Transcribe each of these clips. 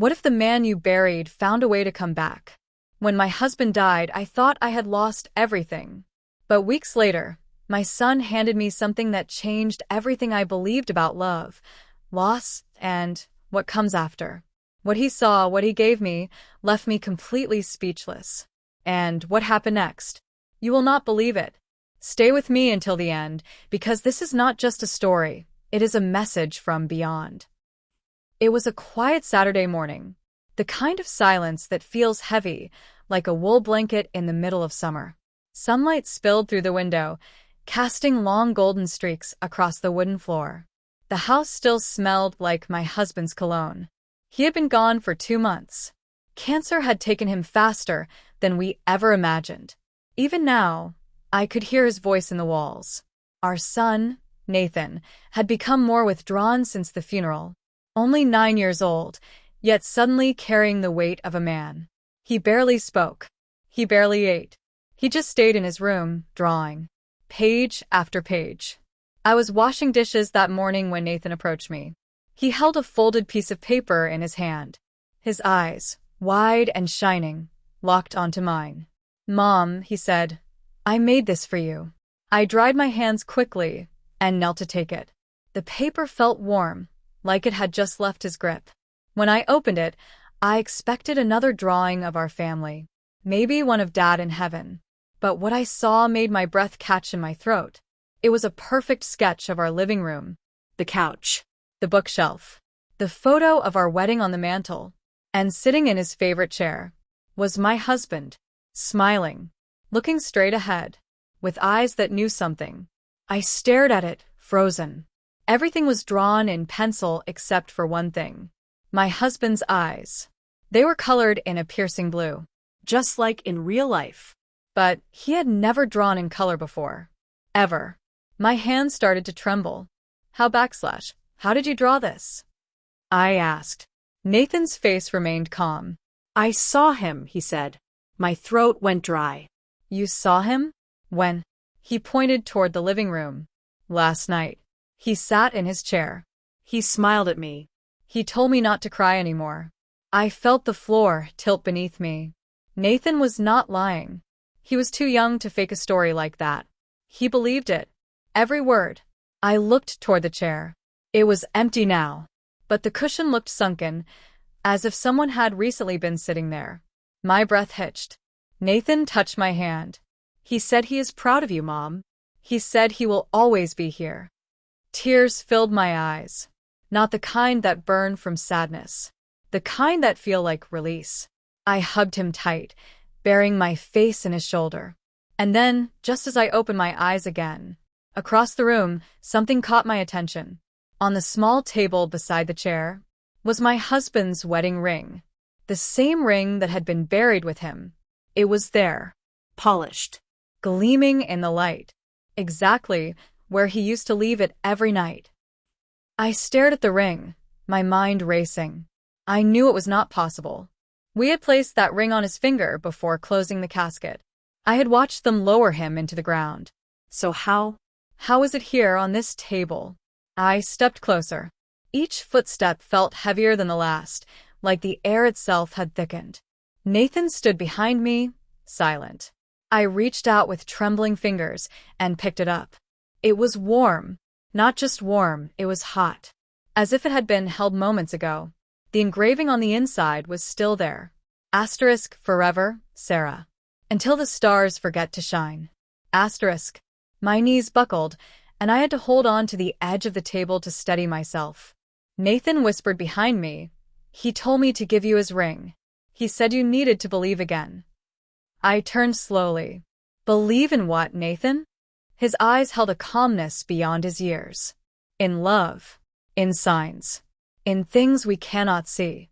What if the man you buried found a way to come back? When my husband died, I thought I had lost everything. But weeks later, my son handed me something that changed everything I believed about love, loss, and what comes after. What he saw, what he gave me, left me completely speechless. And what happened next? You will not believe it. Stay with me until the end, because this is not just a story, it is a message from beyond. It was a quiet Saturday morning, the kind of silence that feels heavy, like a wool blanket in the middle of summer. Sunlight spilled through the window, casting long golden streaks across the wooden floor. The house still smelled like my husband's cologne. He had been gone for 2 months. Cancer had taken him faster than we ever imagined. Even now, I could hear his voice in the walls. Our son, Nathan, had become more withdrawn since the funeral. Only 9 years old, yet suddenly carrying the weight of a man. He barely spoke. He barely ate. He just stayed in his room, drawing. Page after page. I was washing dishes that morning when Nathan approached me. He held a folded piece of paper in his hand. His eyes, wide and shining, locked onto mine. "Mom," he said, "I made this for you." I dried my hands quickly and knelt to take it. The paper felt warm, like it had just left his grip. When I opened it, I expected another drawing of our family, maybe one of Dad in heaven. But what I saw made my breath catch in my throat. It was a perfect sketch of our living room, the couch, the bookshelf, the photo of our wedding on the mantel, and sitting in his favorite chair was my husband, smiling, looking straight ahead, with eyes that knew something. I stared at it, frozen. Everything was drawn in pencil except for one thing. My husband's eyes. They were colored in a piercing blue, just like in real life. But he had never drawn in color before. Ever. My hands started to tremble. How did you draw this?" I asked. Nathan's face remained calm. "I saw him," he said. My throat went dry. "You saw him? When?" He pointed toward the living room. "Last night." He sat in his chair. He smiled at me. He told me not to cry anymore. I felt the floor tilt beneath me. Nathan was not lying. He was too young to fake a story like that. He believed it. Every word. I looked toward the chair. It was empty now, but the cushion looked sunken, as if someone had recently been sitting there. My breath hitched. Nathan touched my hand. He said he is proud of you, Mom. He said he will always be here. Tears filled my eyes. Not the kind that burn from sadness. The kind that feel like release. I hugged him tight, burying my face in his shoulder. And then, just as I opened my eyes again, across the room, something caught my attention. On the small table beside the chair was my husband's wedding ring. The same ring that had been buried with him. It was there, polished, gleaming in the light, exactly where he used to leave it every night. I stared at the ring, my mind racing. I knew it was not possible. We had placed that ring on his finger before closing the casket. I had watched them lower him into the ground. So how is it here on this table? I stepped closer. Each footstep felt heavier than the last, like the air itself had thickened. Nathan stood behind me, silent. I reached out with trembling fingers and picked it up. It was warm. Not just warm, it was hot. As if it had been held moments ago. The engraving on the inside was still there. Asterisk, forever, Sarah. Until the stars forget to shine. Asterisk. My knees buckled, and I had to hold on to the edge of the table to steady myself. Nathan whispered behind me. He told me to give you his ring. He said you needed to believe again. I turned slowly. Believe in what, Nathan? His eyes held a calmness beyond his years. In love. In signs. In things we cannot see.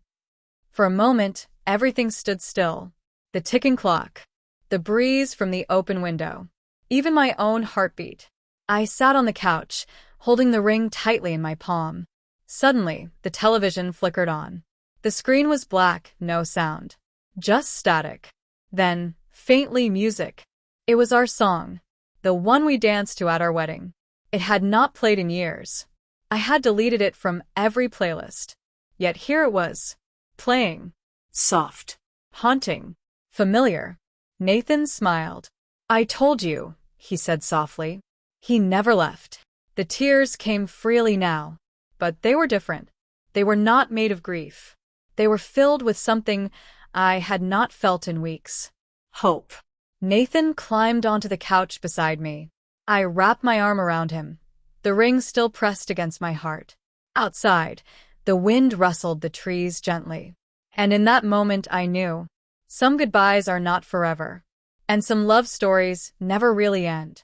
For a moment, everything stood still. The ticking clock. The breeze from the open window. Even my own heartbeat. I sat on the couch, holding the ring tightly in my palm. Suddenly, the television flickered on. The screen was black, no sound. Just static. Then, faintly, music. It was our song. The one we danced to at our wedding. It had not played in years. I had deleted it from every playlist. Yet here it was, Playing. Soft. Haunting. Familiar. Nathan smiled. I told you, he said softly. He never left. The tears came freely now, but they were different. They were not made of grief. They were filled with something I had not felt in weeks. Hope. Nathan climbed onto the couch beside me. I wrapped my arm around him, the ring still pressed against my heart. Outside, the wind rustled the trees gently. And in that moment I knew, some goodbyes are not forever, and some love stories never really end.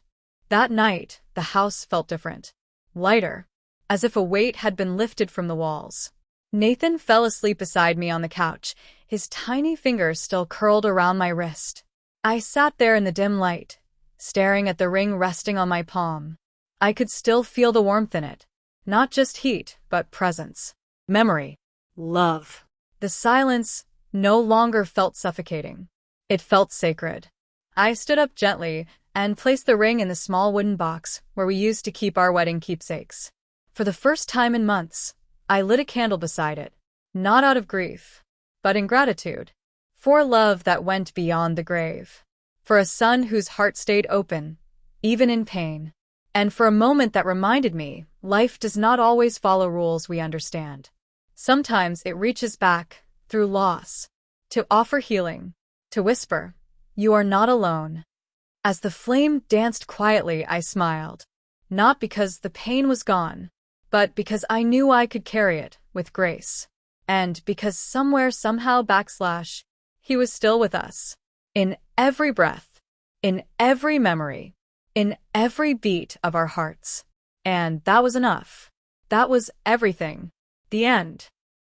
That night, the house felt different. Lighter, as if a weight had been lifted from the walls. Nathan fell asleep beside me on the couch, his tiny fingers still curled around my wrist. I sat there in the dim light, staring at the ring resting on my palm. I could still feel the warmth in it. Not just heat, but presence. Memory. Love. The silence no longer felt suffocating. It felt sacred. I stood up gently and placed the ring in the small wooden box where we used to keep our wedding keepsakes. For the first time in months, I lit a candle beside it, not out of grief, but in gratitude. For love that went beyond the grave. For a son whose heart stayed open, even in pain. And for a moment that reminded me, life does not always follow rules we understand. Sometimes it reaches back, through loss, to offer healing, to whisper, "You are not alone." As the flame danced quietly, I smiled. Not because the pain was gone, but because I knew I could carry it with grace. And because somewhere, somehow, he was still with us. In every breath, in every memory, in every beat of our hearts. And that was enough. That was everything. The end.